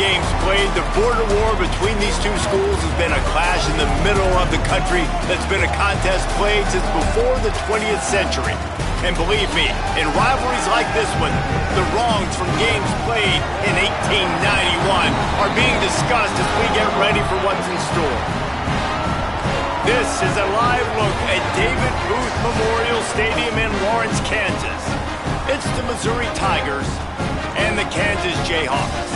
games played, the border war between these two schools has been a clash in the middle of the country that's been a contest played since before the 20th century. And believe me, in rivalries like this one, the wrongs from games played in 1891 are being discussed as we get ready for what's in store. This is a live look at David Booth Memorial Stadium in Lawrence, Kansas. It's the Missouri Tigers and the Kansas Jayhawks.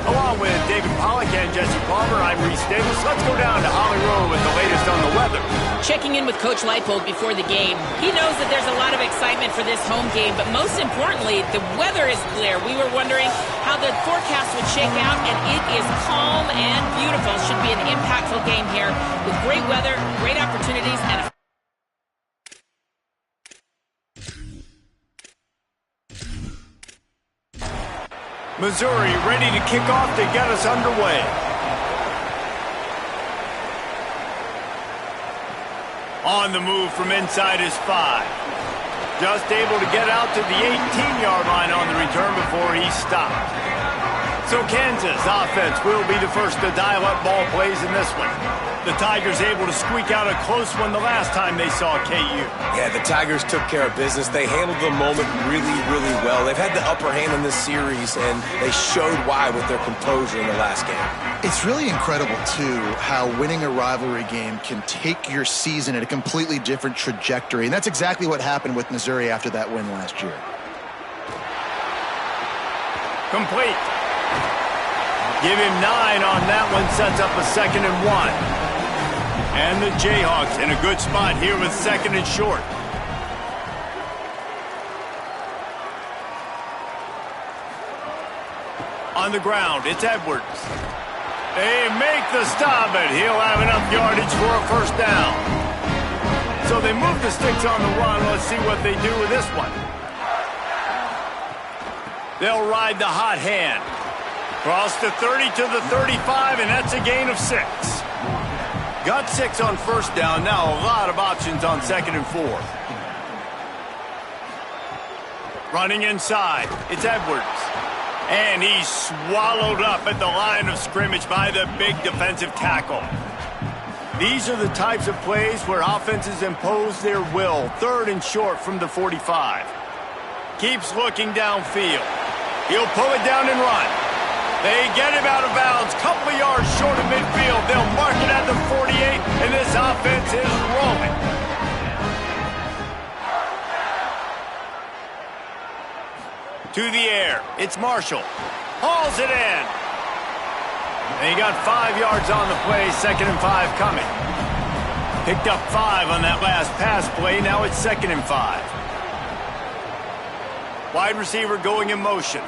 Along with David Pollack and Jesse Palmer, I'm Reese Davis. Let's go down to Holly Rowe with the latest on the weather. Checking in with Coach Leipold before the game. He knows that there's a lot of excitement for this home game, but most importantly, the weather is clear. We were wondering how the forecast would shake out, and it is calm and beautiful. Should be an impactful game here with great weather, great opportunities, and a Missouri ready to kick off to get us underway. On the move from inside his 5. Just able to get out to the 18-yard line on the return before he stopped. So Kansas offense will be the first to dial up ball plays in this one. The Tigers able to squeak out a close one the last time they saw KU. Yeah, the Tigers took care of business. They handled the moment really, really well. They've had the upper hand in this series, and they showed why with their composure in the last game. It's really incredible, too, how winning a rivalry game can take your season in a completely different trajectory. And that's exactly what happened with Missouri after that win last year. Complete. Give him 9 on that one, sets up a 2nd and 1. And the Jayhawks in a good spot here with 2nd and short. On the ground, it's Edwards. They make the stop, but he'll have enough yardage for a first down. So they move the sticks on the run. Let's see what they do with this one. They'll ride the hot hand. Cross the 30 to the 35, and that's a gain of 6. Got 6 on first down. Now a lot of options on 2nd and 4. Running inside, it's Edwards. And he's swallowed up at the line of scrimmage by the big defensive tackle. These are the types of plays where offenses impose their will. 3rd and short from the 45. Keeps looking downfield. He'll pull it down and run. They get him out of bounds, couple of yards short of midfield. They'll mark it at the 48, and this offense is rolling. To the air, it's Marshall. Hauls it in. And he got 5 yards on the play, 2nd and 5 coming. Picked up 5 on that last pass play, now it's 2nd and 5. Wide receiver going in motion.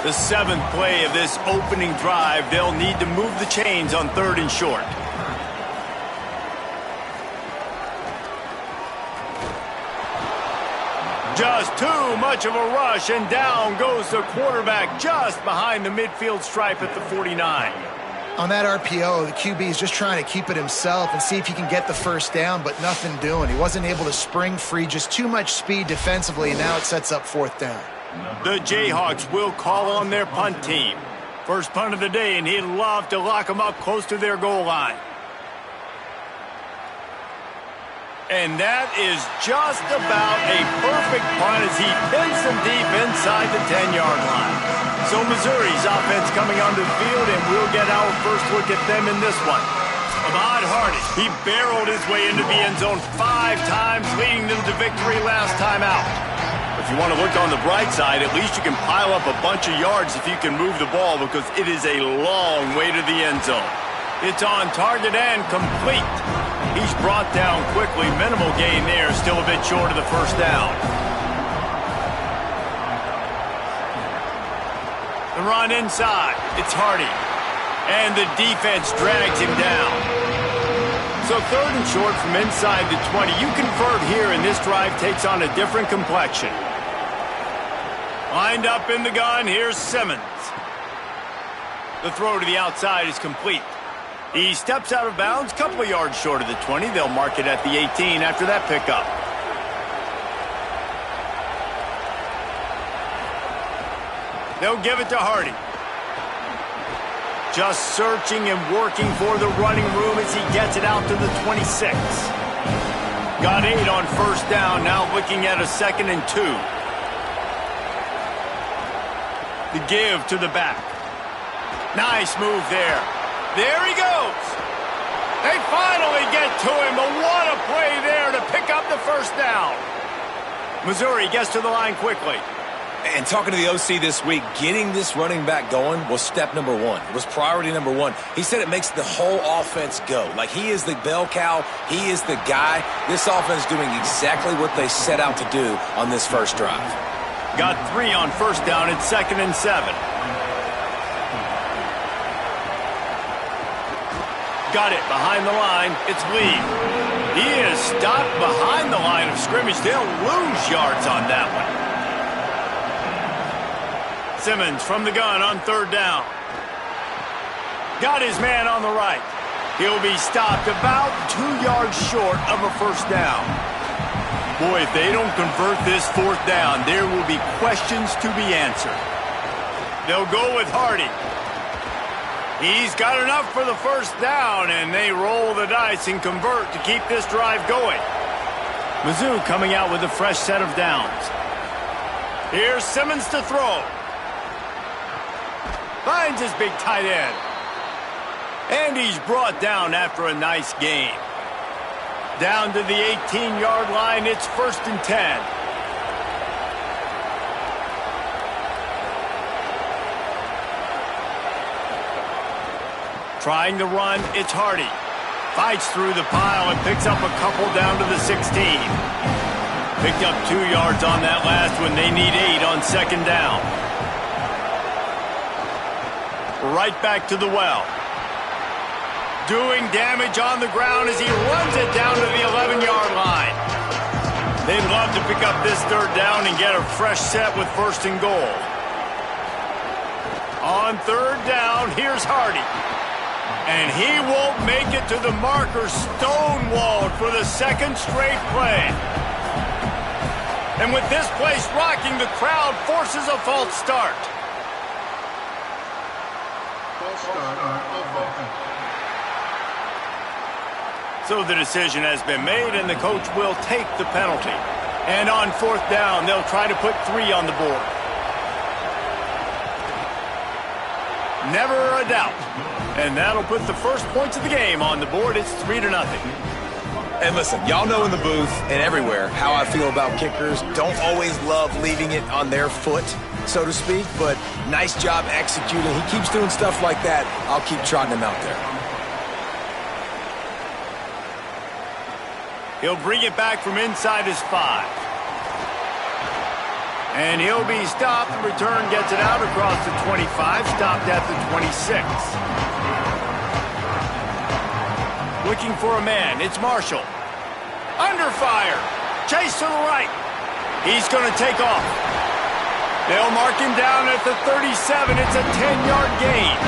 The 7th play of this opening drive, they'll need to move the chains on 3rd and short. Just too much of a rush, and down goes the quarterback just behind the midfield stripe at the 49. On that RPO, the QB is just trying to keep it himself and see if he can get the first down, but nothing doing. He wasn't able to spring free, just too much speed defensively, and now it sets up 4th down. The Jayhawks will call on their punt team. First punt of the day, and he'd love to lock them up close to their goal line. And that is just about a perfect punt as he pins them deep inside the 10-yard line. So Missouri's offense coming onto the field, and we'll get our first look at them in this one. Ahmad Hardy, he barreled his way into the end zone 5 times, leading them to victory last time out. If you want to look on the bright side, at least you can pile up a bunch of yards if you can move the ball, because it is a long way to the end zone. It's on target and complete. He's brought down quickly. Minimal gain there, still a bit short of the first down. The run inside. It's Hardy. And the defense drags him down. So 3rd and short from inside the 20. You convert here, and this drive takes on a different complexion. Lined up in the gun, here's Simmons. The throw to the outside is complete. He steps out of bounds, couple of yards short of the 20. They'll mark it at the 18 after that pickup. They'll give it to Hardy. Just searching and working for the running room as he gets it out to the 26. Got 8 on first down, now looking at a 2nd and 2. The give to the back. Nice move there. There he goes. They finally get to him, but what a play there to pick up the first down. Missouri gets to the line quickly. And talking to the OC this week, getting this running back going was step number 1. It was priority number 1. He said it makes the whole offense go. Like, he is the bell cow. He is the guy. This offense is doing exactly what they set out to do on this first drive. Got 3 on first down. It's 2nd and 7. Got it behind the line. It's Lee. He is stopped behind the line of scrimmage. They'll lose yards on that one. Simmons from the gun on 3rd down. Got his man on the right. He'll be stopped about 2 yards short of a first down. Boy, if they don't convert this 4th down, there will be questions to be answered. They'll go with Hardy. He's got enough for the first down, and they roll the dice and convert to keep this drive going. Mizzou coming out with a fresh set of downs. Here's Simmons to throw. Finds his big tight end. And he's brought down after a nice gain. Down to the 18-yard line, it's 1st and 10. Trying to run, it's Hardy. Fights through the pile and picks up a couple down to the 16. Picked up 2 yards on that last one. They need 8 on 2nd down. Right back to the well. Doing damage on the ground as he runs it down to the 11-yard line. They'd love to pick up this 3rd down and get a fresh set with 1st and goal. On 3rd down, here's Hardy. And he won't make it to the marker, stonewalled for the 2nd straight play. And with this place rocking, the crowd forces a false start. So the decision has been made, and the coach will take the penalty. And on 4th down, they'll try to put 3 on the board. Never a doubt. And that'll put the first points of the game on the board. It's 3-0. And listen, y'all know in the booth and everywhere how I feel about kickers. Don't always love leaving it on their foot, so to speak, but nice job executing. He keeps doing stuff like that. I'll keep trotting him out there. He'll bring it back from inside his 5. And he'll be stopped. The return gets it out across the 25, stopped at the 26. Looking for a man. It's Marshall. Under fire. Chase to the right. He's going to take off. They'll mark him down at the 37. It's a 10-yard gain.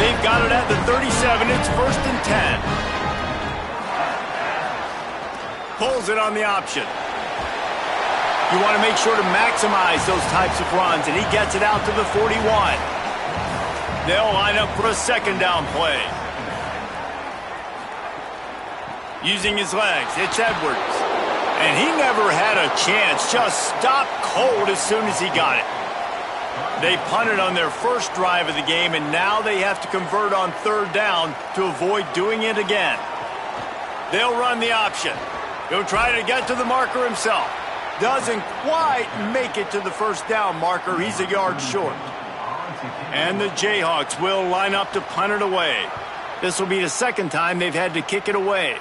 They've got it at the 37. It's 1st and 10. Pulls it on the option. You want to make sure to maximize those types of runs, and he gets it out to the 41. They'll line up for a 2nd down play. Using his legs, it's Edwards. And he never had a chance, just stopped cold as soon as he got it. They punted on their first drive of the game, and now they have to convert on 3rd down to avoid doing it again. They'll run the option. He'll try to get to the marker himself. Doesn't quite make it to the 1st down marker. He's a yard short. And the Jayhawks will line up to punt it away. This will be the 2nd time they've had to kick it away.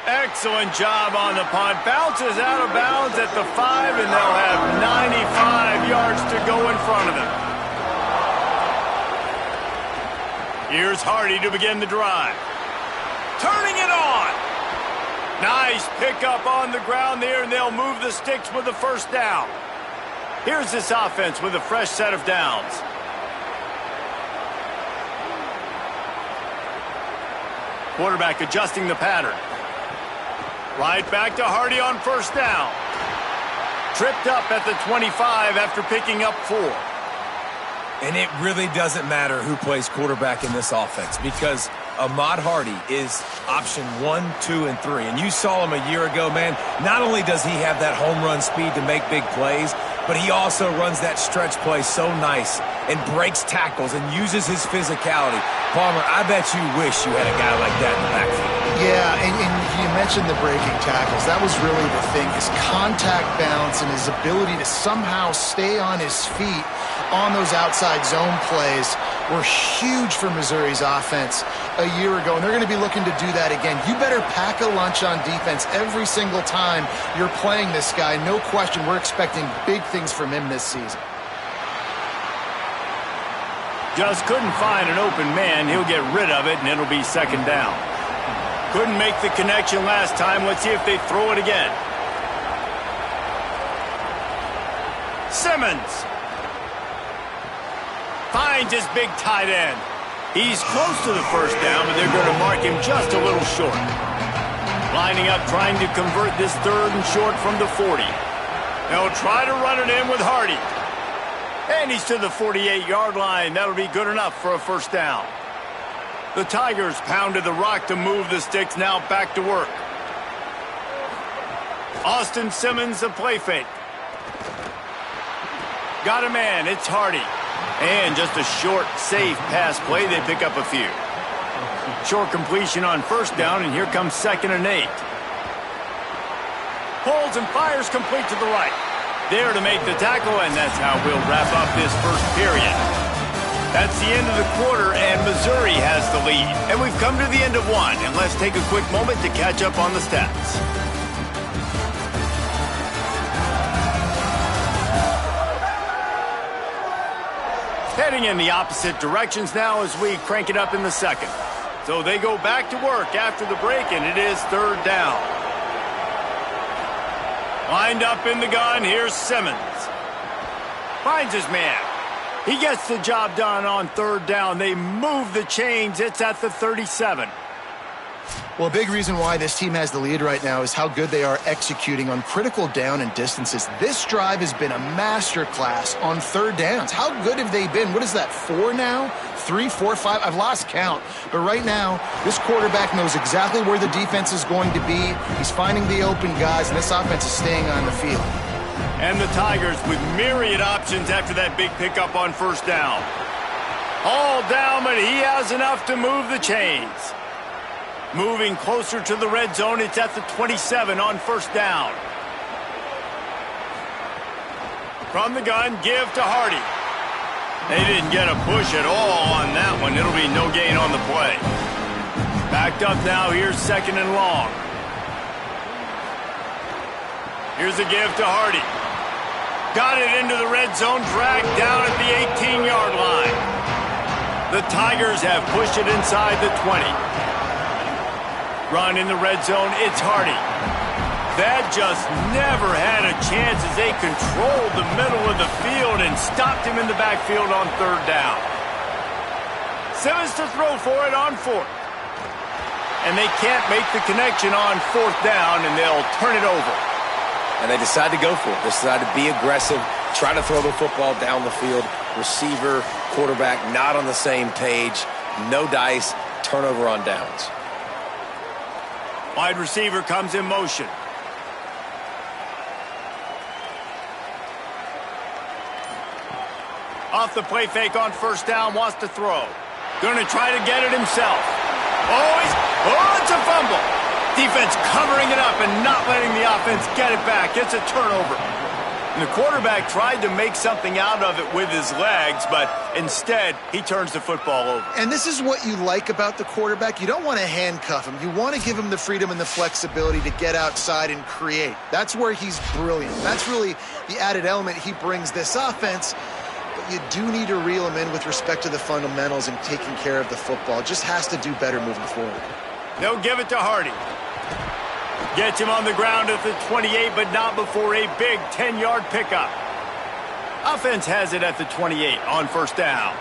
Excellent job on the punt. Bounces out of bounds at the 5, and they'll have 95 yards to go in front of them. Here's Hardy to begin the drive. Turning it on. Nice pickup on the ground there, and they'll move the sticks with the 1st down. Here's this offense with a fresh set of downs. Quarterback adjusting the pattern. Right back to Hardy on 1st down. tripped up at the 25 after picking up 4. And it really doesn't matter who plays quarterback in this offense because Ahmad Hardy is option 1, 2, and 3. And you saw him a year ago, man. Not only does he have that home run speed to make big plays, but he also runs that stretch play so nice and breaks tackles and uses his physicality. Palmer, I bet you wish you had a guy like that in the backfield. Yeah, and you mentioned the breaking tackles. That was really the thing. His contact balance and his ability to somehow stay on his feet on those outside zone plays were huge for Missouri's offense a year ago, and they're going to be looking to do that again. You better pack a lunch on defense every single time you're playing this guy. No question, we're expecting big things from him this season. Just couldn't find an open man. He'll get rid of it, and it'll be second down. Couldn't make the connection last time. Let's see if they throw it again. Simmons finds his big tight end. He's close to the first down, but they're going to mark him just a little short. Lining up, trying to convert this third and short from the 40. They'll try to run it in with Hardy. And he's to the 48-yard line. That'll be good enough for a first down. The Tigers pounded the rock to move the sticks, now back to work. Austin Simmons, the play fake. Got a man, it's Hardy. And just a short, safe pass play, they pick up a few. Short completion on first down, and here comes 2nd and 8. Pulls and fires complete to the right. There to make the tackle, and that's how we'll wrap up this first period. That's the end of the quarter, and Missouri has the lead. And we've come to the end of one, and let's take a quick moment to catch up on the stats. Heading in the opposite directions now as we crank it up in the second. So they go back to work after the break, and it is third down. Lined up in the gun, here's Simmons. Finds his man. He gets the job done on third down. They move the chains. It's at the 37. Well, a big reason why this team has the lead right now is how good they are executing on critical down and distances. This drive has been a masterclass on third downs. How good have they been? What is that, 4 now? 3, 4, 5? I've lost count. But right now, this quarterback knows exactly where the defense is going to be. He's finding the open guys, and this offense is staying on the field. And the Tigers with myriad options after that big pickup on first down. All down, but he has enough to move the chains. Moving closer to the red zone, it's at the 27 on first down. From the gun, give to Hardy. They didn't get a push at all on that one. It'll be no gain on the play. Backed up now, here's 2nd and long. Here's a give to Hardy. Got it into the red zone, dragged down at the 18-yard line. The Tigers have pushed it inside the 20. Run in the red zone, it's Hardy. That just never had a chance as they controlled the middle of the field and stopped him in the backfield on third down. Simmons to throw for it on 4th. And they can't make the connection on 4th down, and they'll turn it over. And they decide to go for it. They decide to be aggressive, try to throw the football down the field. Receiver, quarterback, not on the same page. No dice, turnover on downs. Wide receiver comes in motion. Off the play fake on first down, wants to throw. Going to try to get it himself. It's a fumble. Defense covering it up and not letting the offense get it back. It's a turnover. And the quarterback tried to make something out of it with his legs, but instead, he turns the football over. And this is what you like about the quarterback. You don't want to handcuff him. You want to give him the freedom and the flexibility to get outside and create. That's where he's brilliant. That's really the added element he brings this offense. But you do need to reel him in with respect to the fundamentals and taking care of the football. Just has to do better moving forward. They'll give it to Hardy. Gets him on the ground at the 28, but not before a big 10-yard pickup. Offense has it at the 28 on first down.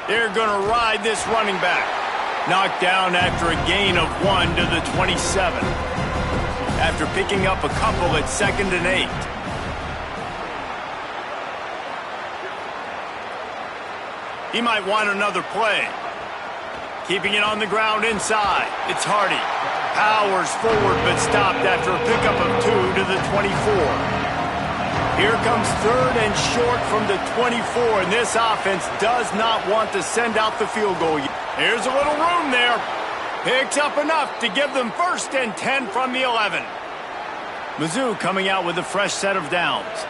They're going to ride this running back. Knocked down after a gain of 1 to the 27. After picking up a couple at 2nd and 8. He might want another play. Keeping it on the ground inside. It's Hardy. Powers forward but stopped after a pickup of 2 to the 24. Here comes 3rd and short from the 24, and this offense does not want to send out the field goal. Here's a little room there. Picks up enough to give them 1st and 10 from the 11. Mizzou coming out with a fresh set of downs.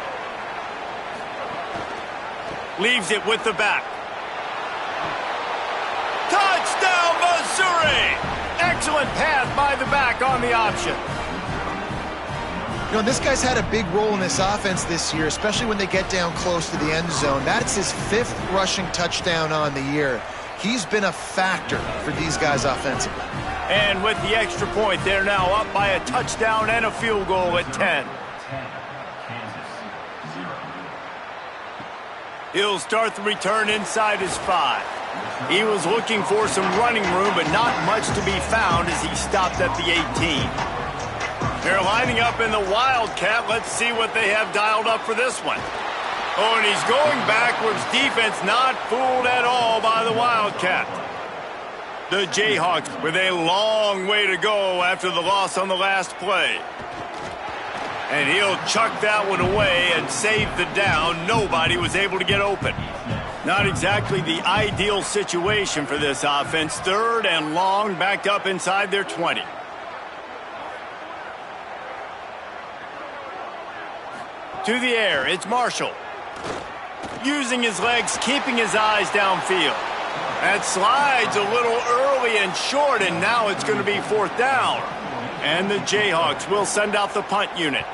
Leaves it with the back. Touchdown, Missouri! Excellent pass by the back on the option. You know, this guy's had a big role in this offense this year, especially when they get down close to the end zone. That's his 5th rushing touchdown on the year. He's been a factor for these guys offensively. And with the extra point, they're now up by a touchdown and a field goal at 10. He'll start the return inside his 5. He was looking for some running room, but not much to be found as he stopped at the 18. They're lining up in the Wildcat. Let's see what they have dialed up for this one. Oh, and he's going backwards. Defense not fooled at all by the Wildcat. The Jayhawks with a long way to go after the loss on the last play. And he'll chuck that one away and save the down. Nobody was able to get open. Not exactly the ideal situation for this offense. 3rd and long, backed up inside their 20. To the air, it's Marshall. Using his legs, keeping his eyes downfield. That slides a little early and short, and now it's going to be 4th down. And the Jayhawks will send out the punt unit.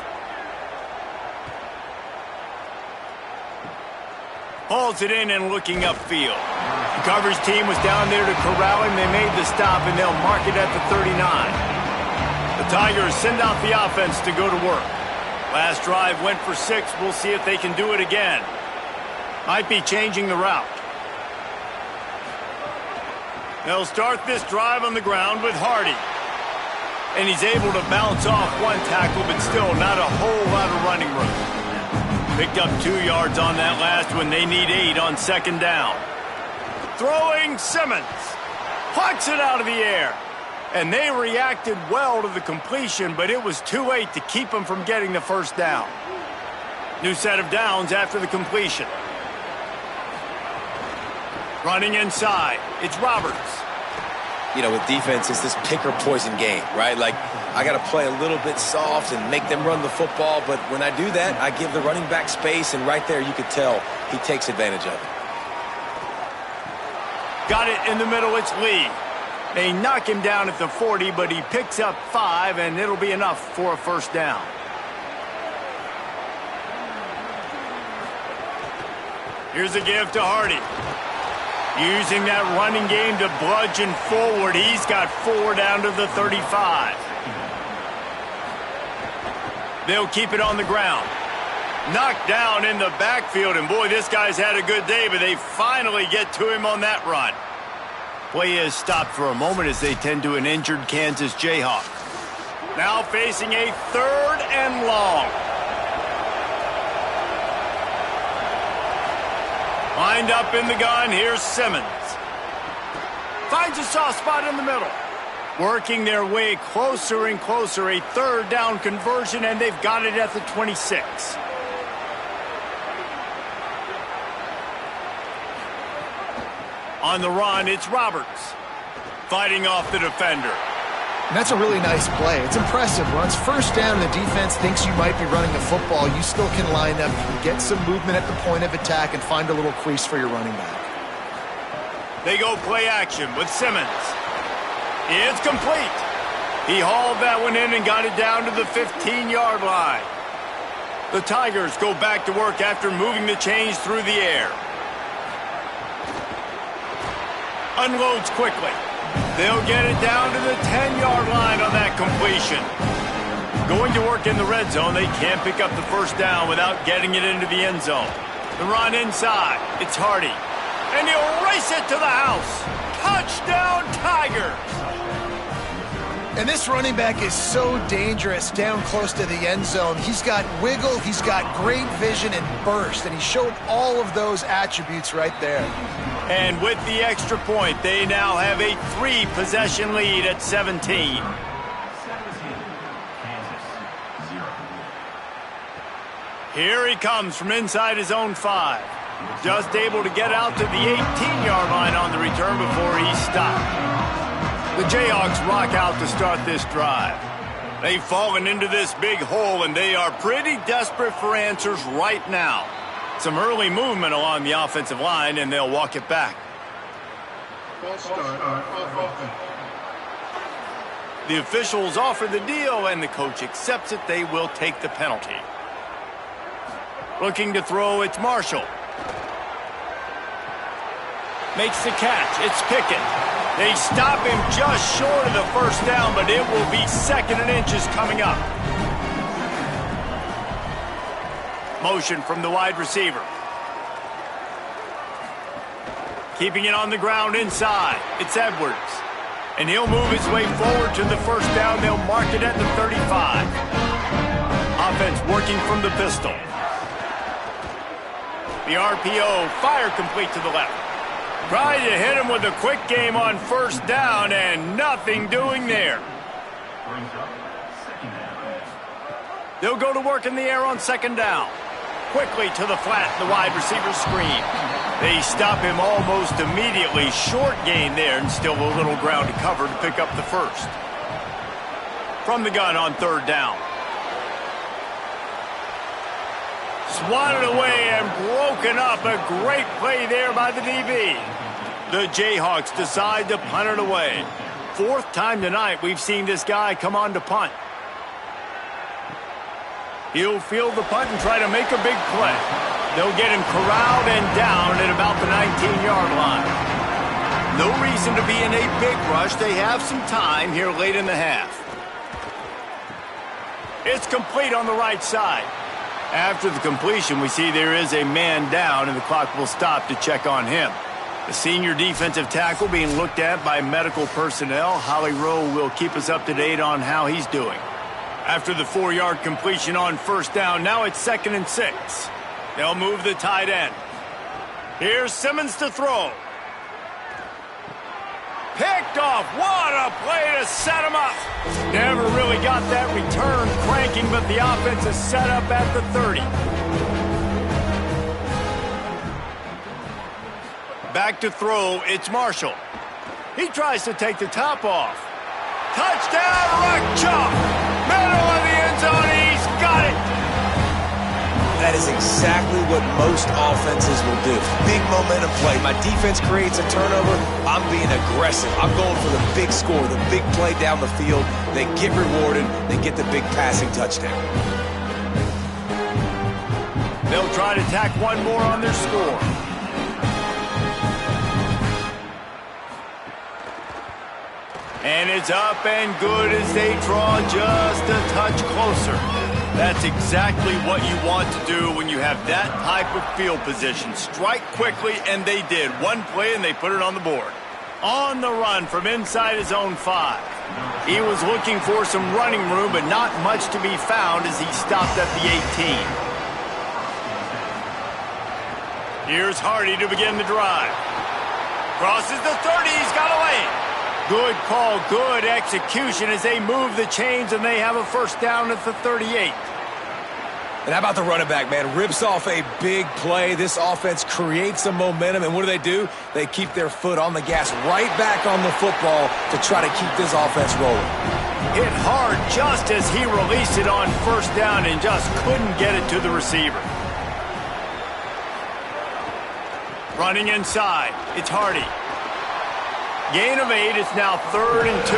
Hauls it in and looking upfield. The coverage team was down there to corral him. They made the stop, and they'll mark it at the 39. The Tigers send out the offense to go to work. Last drive went for 6. We'll see if they can do it again. Might be changing the route. They'll start this drive on the ground with Hardy. And he's able to bounce off one tackle, but still not a whole lot of running room. Picked up 2 yards on that last one. They need 8 on 2nd down. Throwing Simmons. Plucks it out of the air. And they reacted well to the completion, but it was too late to keep them from getting the 1st down. New set of downs after the completion. Running inside, it's Roberts. You know, with defense, it's this pick or poison game, right? Like, I got to play a little bit soft and make them run the football, but when I do that, I give the running back space, and right there you could tell he takes advantage of it. Got it in the middle, it's Lee. They knock him down at the 40, but he picks up 5, and it'll be enough for a 1st down. Here's a give to Hardy. Using that running game to bludgeon forward. He's got 4 down to the 35. They'll keep it on the ground. Knocked down in the backfield, and boy, this guy's had a good day, but they finally get to him on that run. Play is stopped for a moment as they tend to an injured Kansas Jayhawk. Now facing a 3rd and long. Lined up in the gun, here's Simmons. Finds a soft spot in the middle. Working their way closer and closer, a 3rd down conversion, and they've got it at the 26. On the run, it's Roberts. Fighting off the defender. And that's a really nice play. It's impressive. Runs 1st down, and the defense thinks you might be running the football. You still can line up. You can get some movement at the point of attack and find a little crease for your running back. They go play action with Simmons. It's complete. He hauled that one in and got it down to the 15-yard line. The Tigers go back to work after moving the chains through the air. Unloads quickly. They'll get it down to the 10-yard line on that completion. Going to work in the red zone, they can't pick up the 1st down without getting it into the end zone. The run inside, it's Hardy. And he'll race it to the house. Touchdown, Tigers! And this running back is so dangerous down close to the end zone. He's got wiggle, he's got great vision and burst, and he showed all of those attributes right there. And with the extra point, they now have a 3-possession lead at 17. Here he comes from inside his own 5. Just able to get out to the 18-yard line on the return before he stopped. The Jayhawks rock out to start this drive. They've fallen into this big hole, and they are pretty desperate for answers right now. Some early movement along the offensive line, and they'll walk it back. The officials offer the deal, and the coach accepts it. They will take the penalty. Looking to throw, it's Marshall. Makes the catch. It's Pickett. They stop him just short of the first down, but it will be 2nd and inches coming up. Motion from the wide receiver. Keeping it on the ground inside. It's Edwards. And he'll move his way forward to the first down. They'll mark it at the 35. Offense working from the pistol. The RPO, fire complete to the left. Tried to hit him with a quick game on first down, and nothing doing there. They'll go to work in the air on 2nd down. Quickly to the flat, the wide receiver screen. They stop him almost immediately. Short gain there, and still a little ground to cover to pick up the first. From the gun on 3rd down. Swatted away and broken up. A great play there by the DB. The Jayhawks decide to punt it away. 4th time tonight we've seen this guy come on to punt. He'll field the punt and try to make a big play. They'll get him corralled and down at about the 19-yard line. No reason to be in a big rush. They have some time here late in the half. It's complete on the right side. After the completion, we see there is a man down, and the clock will stop to check on him. The senior defensive tackle being looked at by medical personnel. Holly Rowe will keep us up to date on how he's doing. After the 4-yard completion on first down, now it's 2nd and 6. They'll move the tight end. Here's Simmons to throw. Picked off. What a play to set him up. Never really got that return cranking, but the offense is set up at the 30. Back to throw, it's Marshall. He tries to take the top off. Touchdown, Ruck Chalk. Middle of the end zone, he's got it. That is exactly what most offenses will do. Big momentum play. My defense creates a turnover. I'm being aggressive. I'm going for the big score, the big play down the field. They get rewarded. They get the big passing touchdown. They'll try to tack one more on their score. And it's up and good as they draw just a touch closer. That's exactly what you want to do when you have that type of field position. Strike quickly, and they did. One play, and they put it on the board. On the run from inside his own 5. He was looking for some running room, but not much to be found as he stopped at the 18. Here's Hardy to begin the drive. Crosses the 30. He's got away. Good call, good execution as they move the chains, and they have a first down at the 38. And how about the running back, man? Rips off a big play. This offense creates some momentum, and what do? They keep their foot on the gas right back on the football to try to keep this offense rolling. Hit hard just as he released it on first down and just couldn't get it to the receiver. Running inside, it's Hardy. Gain of 8, it's now 3rd and 2.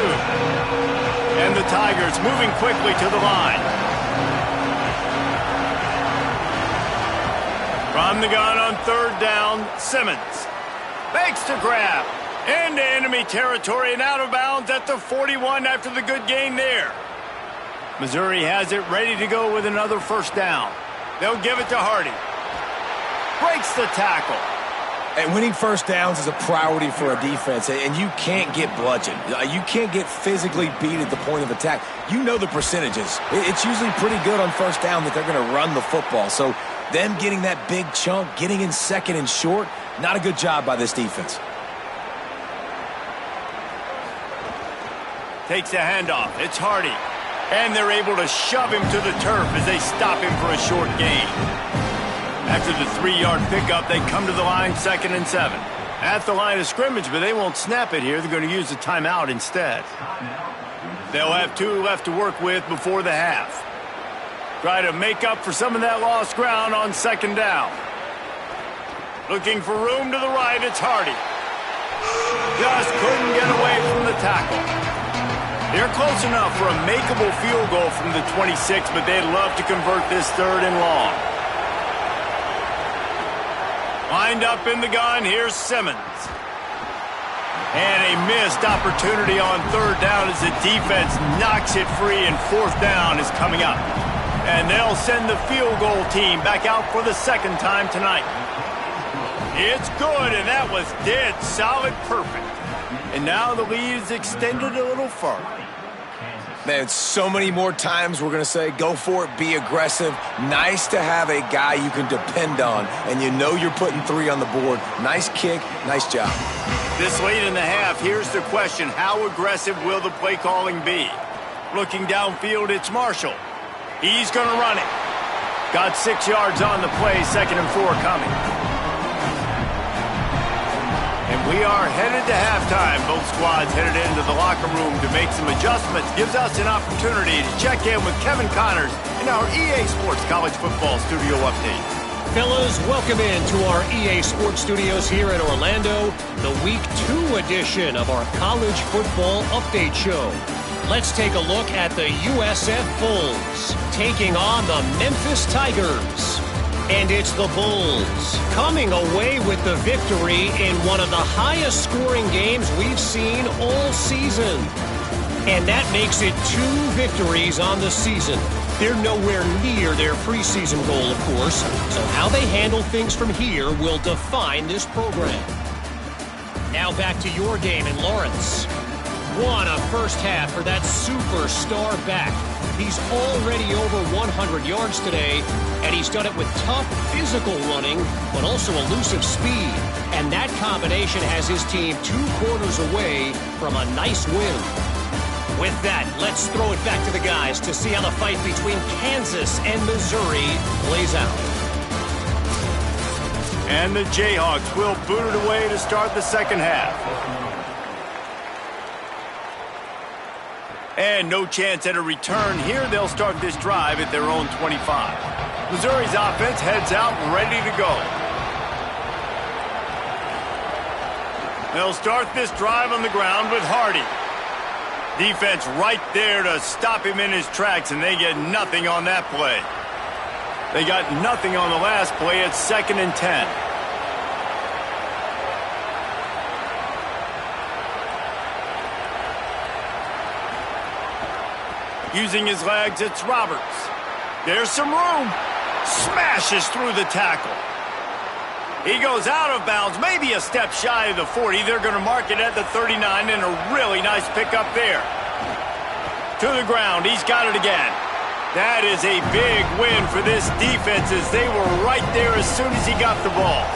And the Tigers moving quickly to the line. From the gun on 3rd down, Simmons. Makes the grab. Into enemy territory and out of bounds at the 41 after the good gain there. Missouri has it ready to go with another first down. They'll give it to Hardy. Breaks the tackle. And winning first downs is a priority for a defense, and you can't get bludgeoned. You can't get physically beat at the point of attack. You know the percentages. It's usually pretty good on first down that they're going to run the football. So them getting that big chunk, getting in second and short, not a good job by this defense. Takes a handoff. It's Hardy. And they're able to shove him to the turf as they stop him for a short gain. After the 3-yard pickup, they come to the line, 2nd and 7. At the line of scrimmage, but they won't snap it here. They're going to use the timeout instead. They'll have 2 left to work with before the half. Try to make up for some of that lost ground on 2nd down. Looking for room to the right, it's Hardy. Just couldn't get away from the tackle. They're close enough for a makeable field goal from the 26, but they'd love to convert this 3rd and long. Lined up in the gun, here's Simmons. And a missed opportunity on 3rd down as the defense knocks it free, and 4th down is coming up. And they'll send the field goal team back out for the 2nd time tonight. It's good, and that was dead solid perfect. And now the lead is extended a little further. Man, so many more times we're going to say, go for it, be aggressive. Nice to have a guy you can depend on, and you know you're putting 3 on the board. Nice kick, nice job. This late in the half, here's the question. How aggressive will the play calling be? Looking downfield, it's Marshall. He's going to run it. Got 6 yards on the play, 2nd and 4 coming. And we are headed to halftime. Both squads headed into the locker room to make some adjustments. Gives us an opportunity to check in with Kevin Connors in our EA Sports College Football Studio Update. Fellas, welcome in to our EA Sports Studios here in Orlando, the Week 2 edition of our College Football Update Show. Let's take a look at the USF Bulls taking on the Memphis Tigers. And it's the Bulls coming away with the victory in one of the highest scoring games we've seen all season. And that makes it 2 victories on the season. They're nowhere near their preseason goal, of course. So how they handle things from here will define this program. Now back to your game in Lawrence. What a first half for that superstar back. He's already over 100 yards today, and he's done it with tough physical running, but also elusive speed. And that combination has his team 2 quarters away from a nice win. With that, let's throw it back to the guys to see how the fight between Kansas and Missouri plays out. And the Jayhawks will boot it away to start the 2nd half. And no chance at a return here. They'll start this drive at their own 25. Missouri's offense heads out ready to go. They'll start this drive on the ground with Hardy. Defense right there to stop him in his tracks, and they get nothing on that play. They got nothing on the last play. It's 2nd and 10. Using his legs, it's Roberts. There's some room. Smashes through the tackle. He goes out of bounds, maybe a step shy of the 40. They're going to mark it at the 39, and a really nice pickup there. To the ground, he's got it again. That is a big win for this defense as they were right there as soon as he got the ball.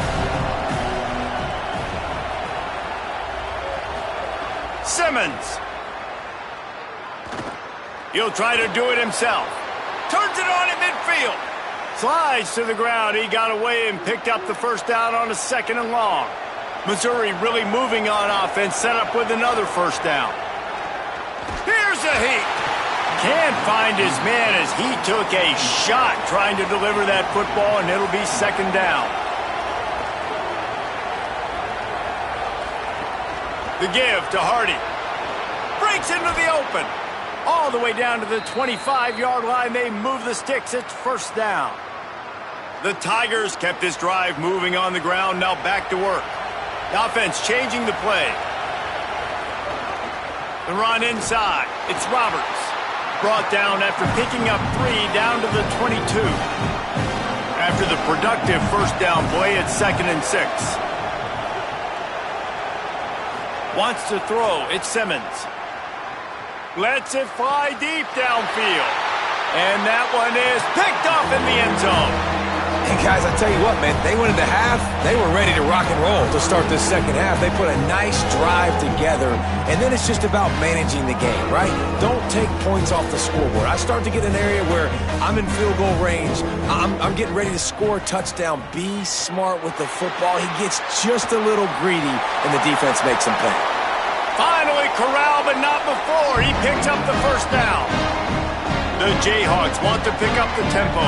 Simmons. He'll try to do it himself. Turns it on in midfield. Slides to the ground. He got away and picked up the first down on a 2nd and long. Missouri really moving on offense, set up with another first down. Here's a heat. Can't find his man as he took a shot trying to deliver that football, and it'll be 2nd down. The give to Hardy. Breaks into the open. All the way down to the 25-yard line. They move the sticks. It's 1st down. The Tigers kept this drive moving on the ground. Now back to work. The offense changing the play. The run inside. It's Roberts. Brought down after picking up 3 down to the 22. After the productive first down play, it's 2nd and 6. Wants to throw. It's Simmons. Lets it fly deep downfield. And that one is picked off in the end zone. And guys, I tell you what, man, they went into half. They were ready to rock and roll to start this second half. They put a nice drive together, and then it's just about managing the game, right? Don't take points off the scoreboard. I start to get an area where I'm in field goal range. I'm getting ready to score a touchdown. Be smart with the football. He gets just a little greedy, and the defense makes him pay. Finally corralled, but not before. He picks up the first down. The Jayhawks want to pick up the tempo.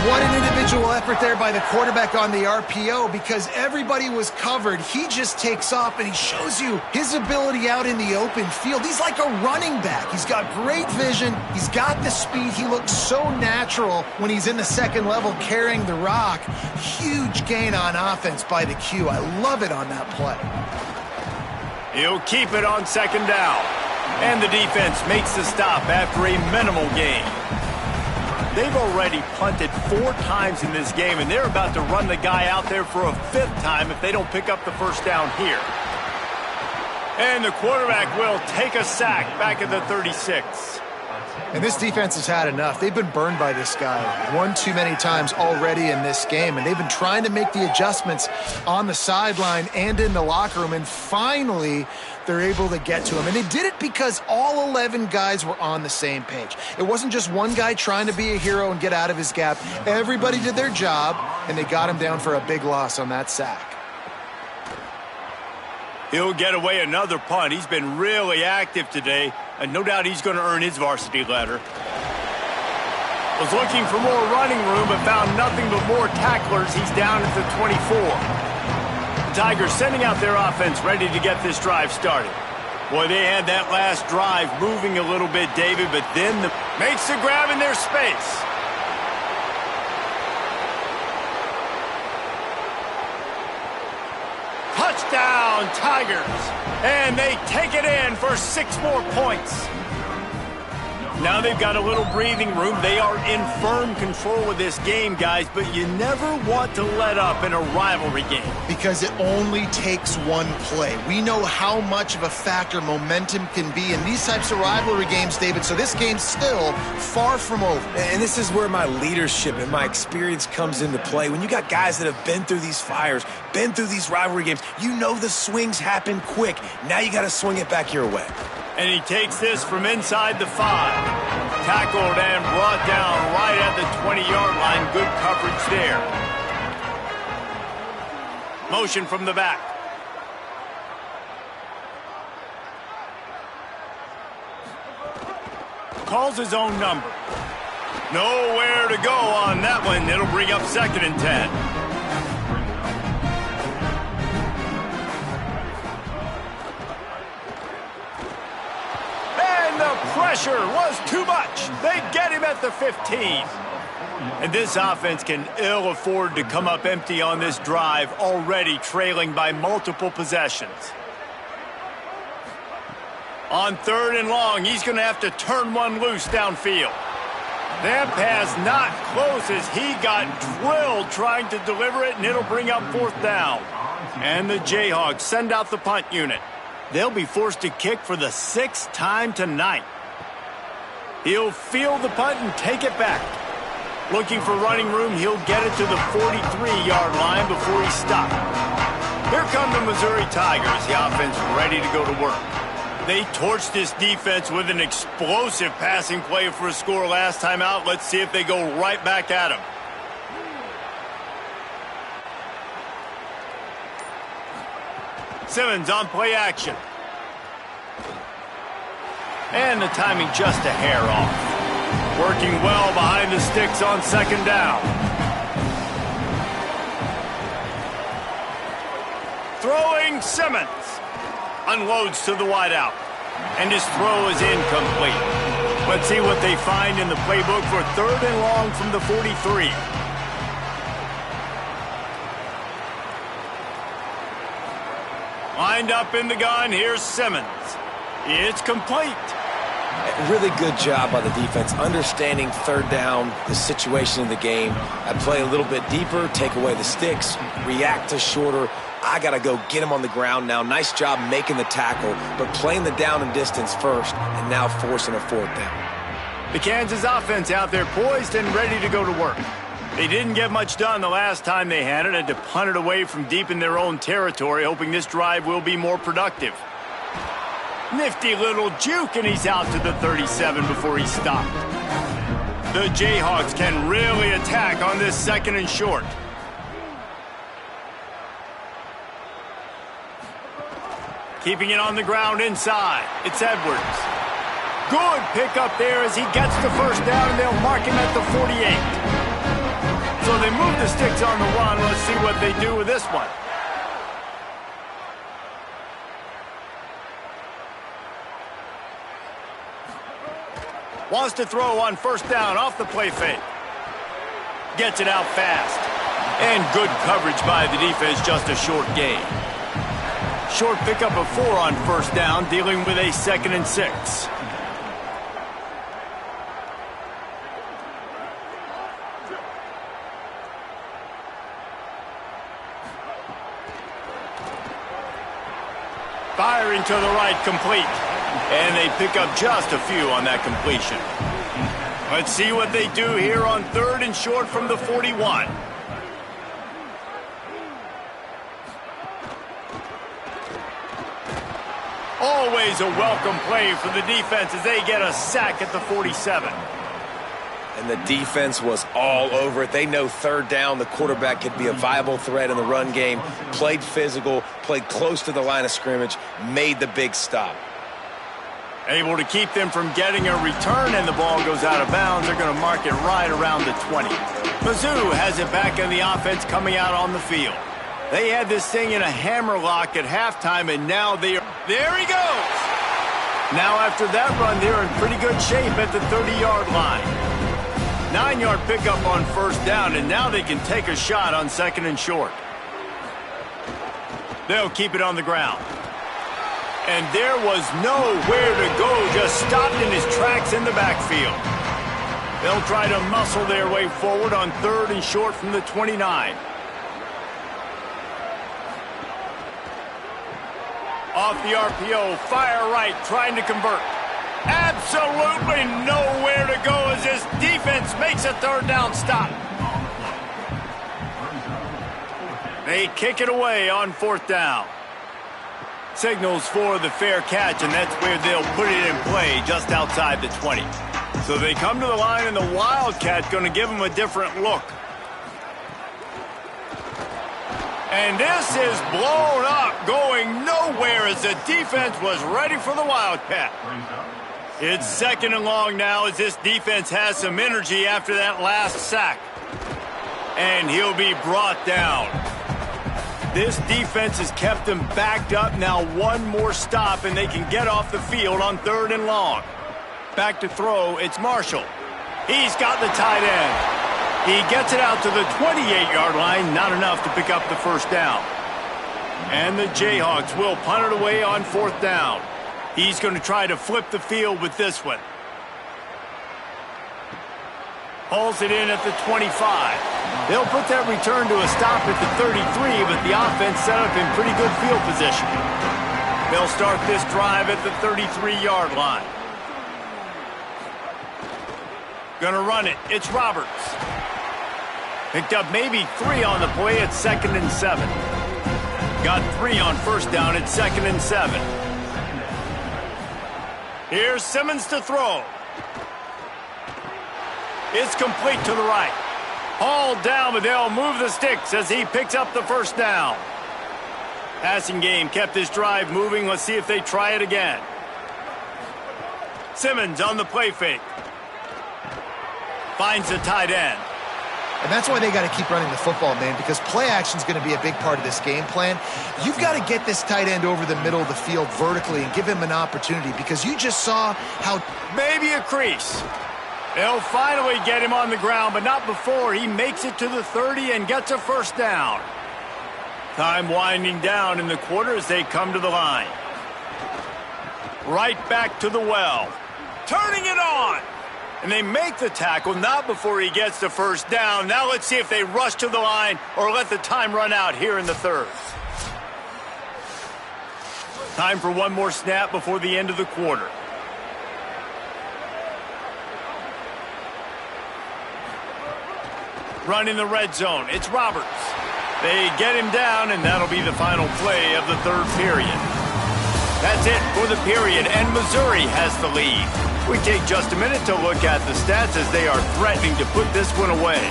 What an individual effort there by the quarterback on the RPO, because everybody was covered. He just takes off, and he shows you his ability out in the open field. He's like a running back. He's got great vision. He's got the speed. He looks so natural when he's in the second level carrying the rock. Huge gain on offense by the Q. I love it on that play. He'll keep it on second down. And the defense makes the stop after a minimal gain. They've already punted 4 times in this game, and they're about to run the guy out there for a 5th time if they don't pick up the first down here. And the quarterback will take a sack back at the 36. And this defense has had enough. They've been burned by this guy one too many times already in this game, and they've been trying to make the adjustments on the sideline and in the locker room, and finally they're able to get to him. And they did it because all 11 guys were on the same page. It wasn't just one guy trying to be a hero and get out of his gap. Everybody did their job, and they got him down for a big loss on that sack. He'll get away another punt. He's been really active today, and no doubt he's going to earn his varsity letter. Was looking for more running room, but found nothing but more tacklers. He's down at the 24. The Tigers sending out their offense, ready to get this drive started. Boy, they had that last drive moving a little bit, David, but then makes the grab in their space. Touchdown, Tigers. And they take it in for 6 more points. Now they've got a little breathing room. They are in firm control of this game, guys, but you never want to let up in a rivalry game. Because it only takes one play. We know how much of a factor momentum can be in these types of rivalry games, David, so this game's still far from over. And this is where my leadership and my experience comes into play. When you got guys that have been through these fires, been through these rivalry games, you know the swings happen quick. Now you got to swing it back your way. And he takes this from inside the 5. Tackled and brought down right at the 20-yard line. Good coverage there. Motion from the back. Calls his own number. Nowhere to go on that one. It'll bring up 2nd and 10. Pressure was too much. They get him at the 15. And this offense can ill afford to come up empty on this drive, already trailing by multiple possessions. On 3rd and long, he's going to have to turn one loose downfield. That pass not close as he got drilled trying to deliver it, and it'll bring up 4th down. And the Jayhawks send out the punt unit. They'll be forced to kick for the 6th time tonight. He'll field the punt and take it back. Looking for running room, he'll get it to the 43-yard line before he stopped. Here come the Missouri Tigers, the offense ready to go to work. They torched this defense with an explosive passing play for a score last time out. Let's see if they go right back at him. Simmons on play action. And the timing just a hair off. Working well behind the sticks on 2nd down. Throwing Simmons. Unloads to the wideout. And his throw is incomplete. Let's see what they find in the playbook for 3rd and long from the 43. Lined up in the gun, here's Simmons. It's complete. Really good job by the defense, understanding 3rd down, the situation of the game. I play a little bit deeper, take away the sticks, react to shorter. I got to go get him on the ground now. Nice job making the tackle, but playing the down and distance first and now forcing a 4th down. The Kansas offense out there poised and ready to go to work. They didn't get much done the last time they had to punt it away from deep in their own territory, hoping this drive will be more productive. Nifty little juke, and he's out to the 37 before he stopped. The Jayhawks can really attack on this 2nd and short. Keeping it on the ground inside. It's Edwards. Good pickup there as he gets the 1st down, and they'll mark him at the 48. So they move the sticks on the run. Let's see what they do with this one. Wants to throw on 1st down off the play fake. Gets it out fast. And good coverage by the defense, just a short gain. Short pickup of 4 on 1st down, dealing with a 2nd and 6. Firing to the right, complete. And they pick up just a few on that completion. Let's see what they do here on 3rd and short from the 41. Always a welcome play for the defense as they get a sack at the 47. And the defense was all over it. They know 3rd down, the quarterback could be a viable threat in the run game. Played physical, played close to the line of scrimmage, made the big stop. Able to keep them from getting a return, and the ball goes out of bounds. They're going to mark it right around the 20. Mizzou has it back in the offense coming out on the field. They had this thing in a hammerlock at halftime, and now they are... There he goes! Now after that run, they're in pretty good shape at the 30-yard line. 9-yard pickup on 1st down, and now they can take a shot on 2nd and short. They'll keep it on the ground. And there was nowhere to go, just stopped in his tracks in the backfield. They'll try to muscle their way forward on 3rd and short from the 29. Off the RPO, fire right, trying to convert. Absolutely nowhere to go as this defense makes a 3rd down stop. They kick it away on 4th down. Signals for the fair catch, and that's where they'll put it in play just outside the 20. So they come to the line, and the Wildcat going to give them a different look. And this is blown up, going nowhere as the defense was ready for the Wildcat. It's 2nd and long now as this defense has some energy after that last sack. And he'll be brought down. This defense has kept them backed up. Now one more stop and they can get off the field on 3rd and long. Back to throw, it's Marshall. He's got the tight end. He gets it out to the 28-yard line, not enough to pick up the 1st down. And the Jayhawks will punt it away on 4th down. He's going to try to flip the field with this one. Hauls it in at the 25. They'll put that return to a stop at the 33, but the offense set up in pretty good field position. They'll start this drive at the 33-yard line. Gonna run it. It's Roberts. Picked up maybe 3 on the play at 2nd and 7. Got 3 on 1st down at 2nd and 7. Here's Simmons to throw. It's complete to the right. Hauled down, but they'll move the sticks as he picks up the 1st down. Passing game kept this drive moving. Let's see if they try it again. Simmons on the play fake. Finds the tight end. And that's why they got to keep running the football, man, because play action is going to be a big part of this game plan. You've got to get this tight end over the middle of the field vertically and give him an opportunity, because you just saw how... Maybe a crease. They'll finally get him on the ground, but not before he makes it to the 30 and gets a 1st down. Time winding down in the quarter as they come to the line. Right back to the well. Turning it on. And they make the tackle, not before he gets the 1st down. Now let's see if they rush to the line or let the time run out here in the 3rd. Time for one more snap before the end of the quarter. Running the red zone, it's Roberts. They get him down, and that'll be the final play of the third period. That's it for the period, and Missouri has the lead. We take just a minute to look at the stats as they are threatening to put this one away.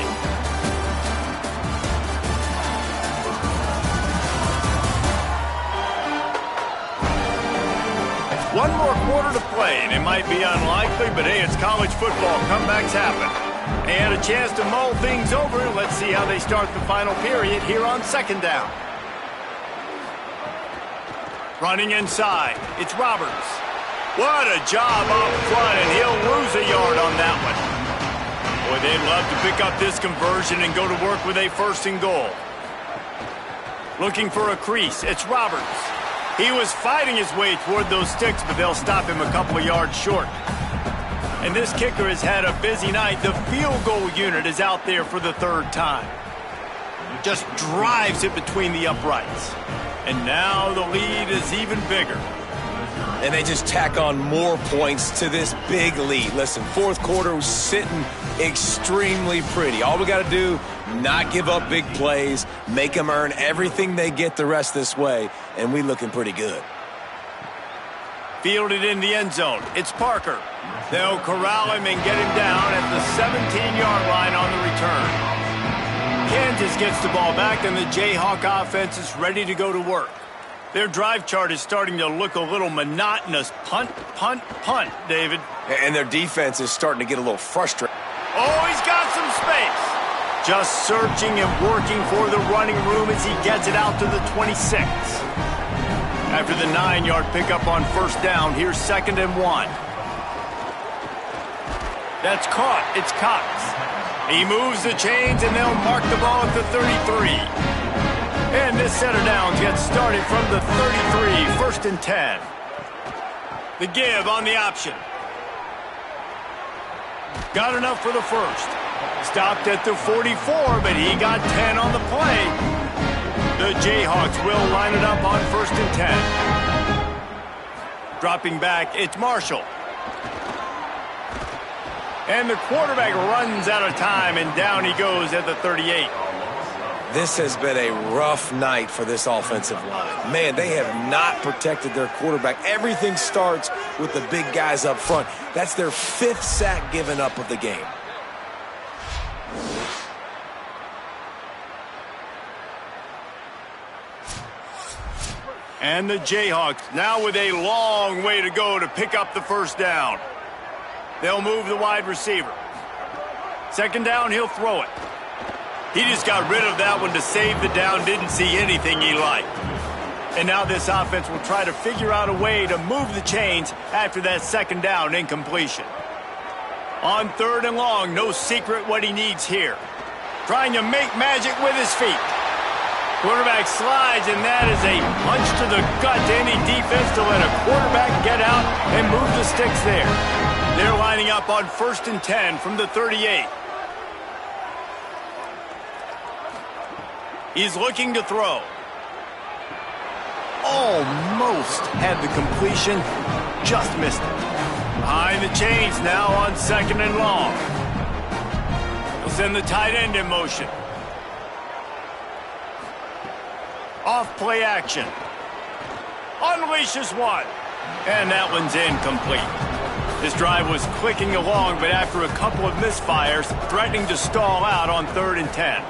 One more quarter to play, and it might be unlikely, but hey, it's college football. Comebacks happen. And a chance to mull things over. Let's see how they start the final period here on second down. Running inside, it's Roberts. What a job up front, and he'll lose a yard on that one. Boy, they'd love to pick up this conversion and go to work with a 1st and goal. Looking for a crease, it's Roberts. He was fighting his way toward those sticks, but they'll stop him a couple of yards short. And this kicker has had a busy night. The field goal unit is out there for the 3rd time. Just drives it between the uprights. And now the lead is even bigger. And they just tack on more points to this big lead. Listen, 4th quarter was sitting extremely pretty. All we got to do, not give up big plays, make them earn everything they get the rest this way, and we looking pretty good. Fielded in the end zone. It's Parker. They'll corral him and get him down at the 17-yard line on the return. Kansas gets the ball back, and the Jayhawk offense is ready to go to work. Their drive chart is starting to look a little monotonous. Punt, punt, punt, David. And their defense is starting to get a little frustrated. Oh, he's got some space. Just searching and working for the running room as he gets it out to the 26. After the 9-yard pickup on 1st down, here's 2nd and 1. That's caught. It's Cox. He moves the chains, and they'll mark the ball at the 33. And this set of downs gets started from the 33, 1st and 10. The give on the option. Got enough for the 1st. Stopped at the 44, but he got 10 on the play. The Jayhawks will line it up on 1st and 10. Dropping back, it's Marshall. And the quarterback runs out of time, and down he goes at the 38. This has been a rough night for this offensive line. Man, they have not protected their quarterback. Everything starts with the big guys up front. That's their 5th sack given up of the game. And the Jayhawks now with a long way to go to pick up the 1st down. They'll move the wide receiver. 2nd down, he'll throw it. He just got rid of that one to save the down, didn't see anything he liked. And now this offense will try to figure out a way to move the chains after that 2nd down incompletion. On 3rd and long, no secret what he needs here. Trying to make magic with his feet. Quarterback slides, and that is a punch to the gut to any defense to let a quarterback get out and move the sticks there. They're lining up on 1st and 10 from the 38. He's looking to throw. Almost had the completion, just missed it. Behind the chains now on 2nd and long. He'll send the tight end in motion. Off play action. Unleashes one. And that one's incomplete. This drive was clicking along, but after a couple of misfires, threatening to stall out on 3rd and 10.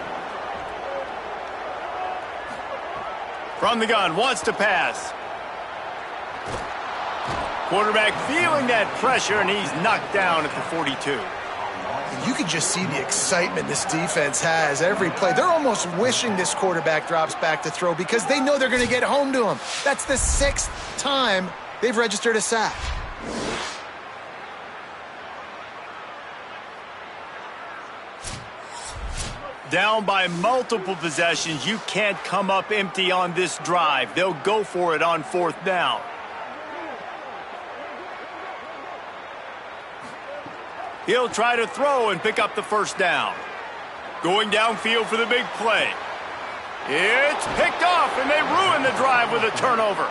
From the gun, wants to pass. Quarterback feeling that pressure, and he's knocked down at the 42. You can just see the excitement this defense has every play. They're almost wishing this quarterback drops back to throw because they know they're going to get home to him. That's the 6th time they've registered a sack. Down by multiple possessions, you can't come up empty on this drive. They'll go for it on 4th down. He'll try to throw and pick up the 1st down. Going downfield for the big play. It's picked off, and they ruin the drive with a turnover.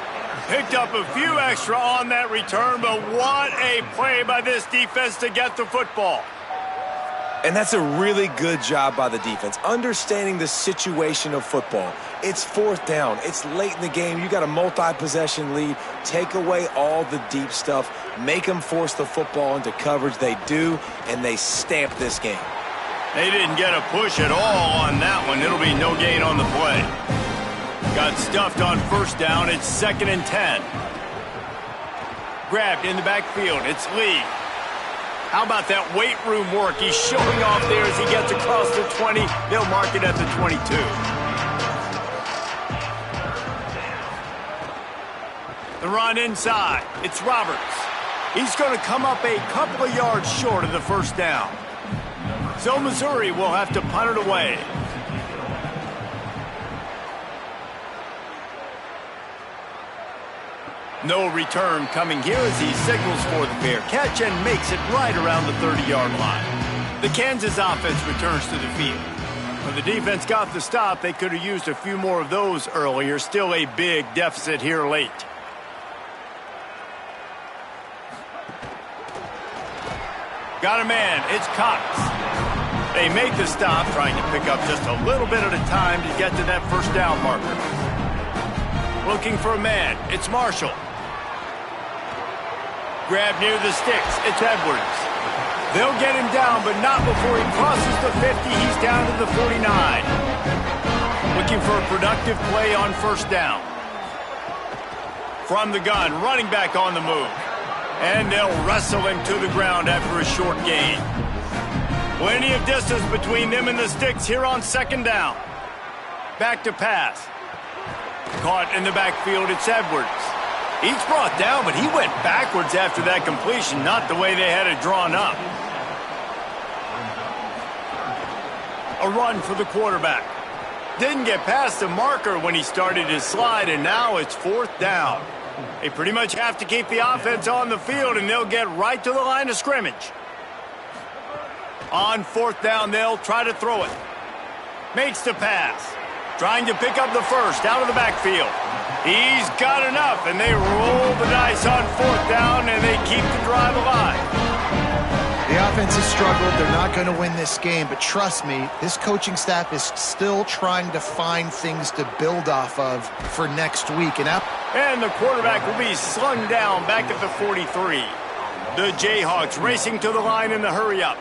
Picked up a few extra on that return, but what a play by this defense to get the football. And that's a really good job by the defense, understanding the situation of football. It's fourth down. It's late in the game. You got a multi-possession lead. Take away all the deep stuff. Make them force the football into coverage. They do, and they stamp this game. They didn't get a push at all on that one. It'll be no gain on the play. Got stuffed on first down. It's 2nd and 10. Grabbed in the backfield. It's Lee. How about that weight room work? He's showing off there as he gets across the 20. They'll mark it at the 22. The run inside. It's Roberts. He's going to come up a couple of yards short of the first down. So Missouri will have to punt it away. No return coming here as he signals for the fair catch and makes it right around the 30-yard line. The Kansas offense returns to the field. When the defense got the stop, they could have used a few more of those earlier. Still a big deficit here late. Got a man. It's Cox. They make the stop, trying to pick up just a little bit at a time to get to that first down marker. Looking for a man. It's Marshall. Grab near the sticks. It's Edwards. They'll get him down, but not before he crosses the 50. He's down to the 49. Looking for a productive play on first down. From the gun, running back on the move. And they'll wrestle him to the ground after a short gain. Plenty of distance between them and the sticks here on second down. Back to pass. Caught in the backfield, it's Edwards. He's brought down, but he went backwards after that completion, not the way they had it drawn up. A run for the quarterback. Didn't get past the marker when he started his slide, and now it's fourth down. They pretty much have to keep the offense on the field, and they'll get right to the line of scrimmage. On fourth down, they'll try to throw it. Makes the pass. Trying to pick up the first out of the backfield. He's got enough, and they roll the dice on fourth down, and they keep the drive alive. The offense has struggled. They're not going to win this game, but trust me, this coaching staff is still trying to find things to build off of for next week. And the quarterback will be slung down back at the 43. The Jayhawks racing to the line in the hurry-up.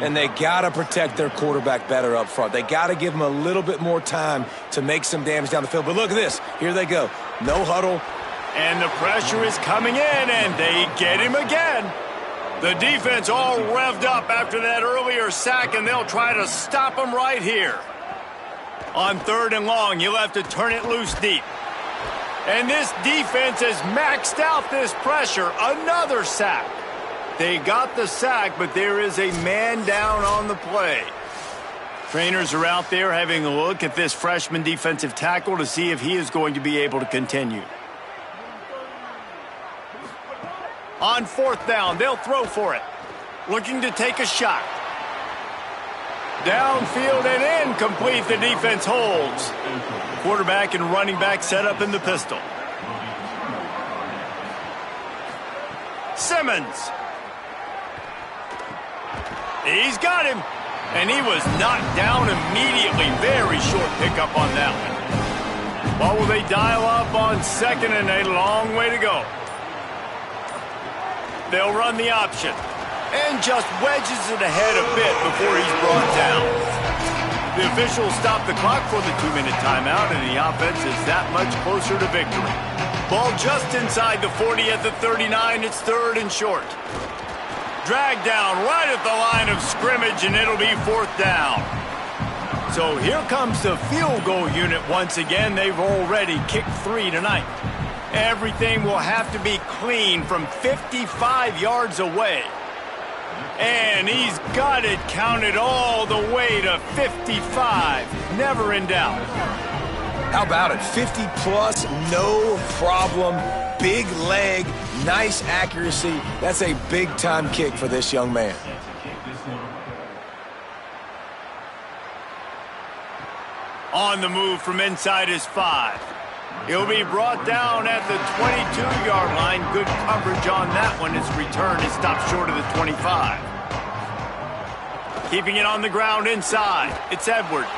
And they got to protect their quarterback better up front. They got to give him a little bit more time to make some damage down the field. But look at this. Here they go. No huddle. And the pressure is coming in, and they get him again. The defense all revved up after that earlier sack, and they'll try to stop him right here. On third and long, you'll have to turn it loose deep. And this defense has maxed out this pressure. Another sack. They got the sack, but there is a man down on the play. Trainers are out there having a look at this freshman defensive tackle to see if he is going to be able to continue. On fourth down, they'll throw for it. Looking to take a shot. Downfield and incomplete. The defense holds. Quarterback and running back set up in the pistol. Simmons. He's got him. And he was knocked down immediately. Very short pickup on that one. What will they dial up on second, and a long way to go. They'll run the option. And just wedges it ahead a bit before he's brought down. The officials stop the clock for the 2-minute timeout, and the offense is that much closer to victory. Ball just inside the 40 at the 39. It's third and short. Dragged down right at the line of scrimmage, and it'll be fourth down. So here comes the field goal unit once again. They've already kicked 3 tonight. Everything will have to be clean from 55 yards away. And he's got it counted all the way to 55. Never in doubt. How about it? 50-plus, no problem. Big leg, nice accuracy. That's a big-time kick for this young man. On the move from inside his 5. He'll be brought down at the 22-yard line. Good coverage on that one. His return is stopped short of the 25. Keeping it on the ground inside. It's Edwards.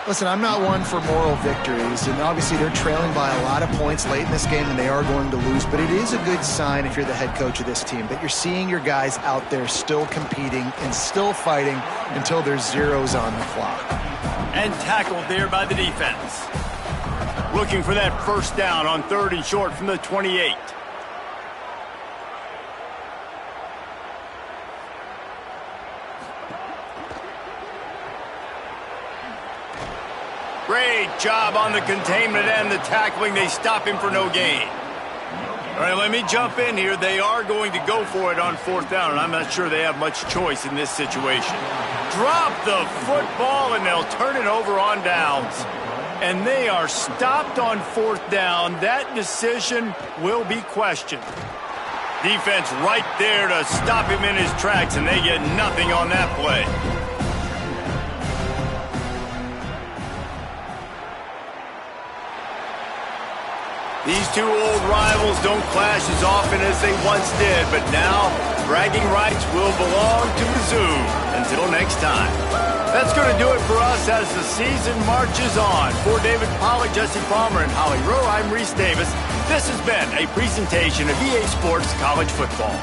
Listen, I'm not one for moral victories, and obviously they're trailing by a lot of points late in this game, and they are going to lose, but it is a good sign if you're the head coach of this team that you're seeing your guys out there still competing and still fighting until there's zeros on the clock. And tackled there by the defense. Looking for that first down on 3rd and short from the 28. Great job on the containment and the tackling. They stop him for no gain. All right, let me jump in here. They are going to go for it on 4th down, and I'm not sure they have much choice in this situation. Drop the football, and they'll turn it over on downs. And they are stopped on 4th down. That decision will be questioned. Defense right there to stop him in his tracks, and they get nothing on that play. These two old rivals don't clash as often as they once did, but now bragging rights will belong to Mizzou. Until next time. That's going to do it for us as the season marches on. For David Pollack, Jesse Palmer, and Holly Rowe, I'm Reese Davis. This has been a presentation of EA Sports College Football.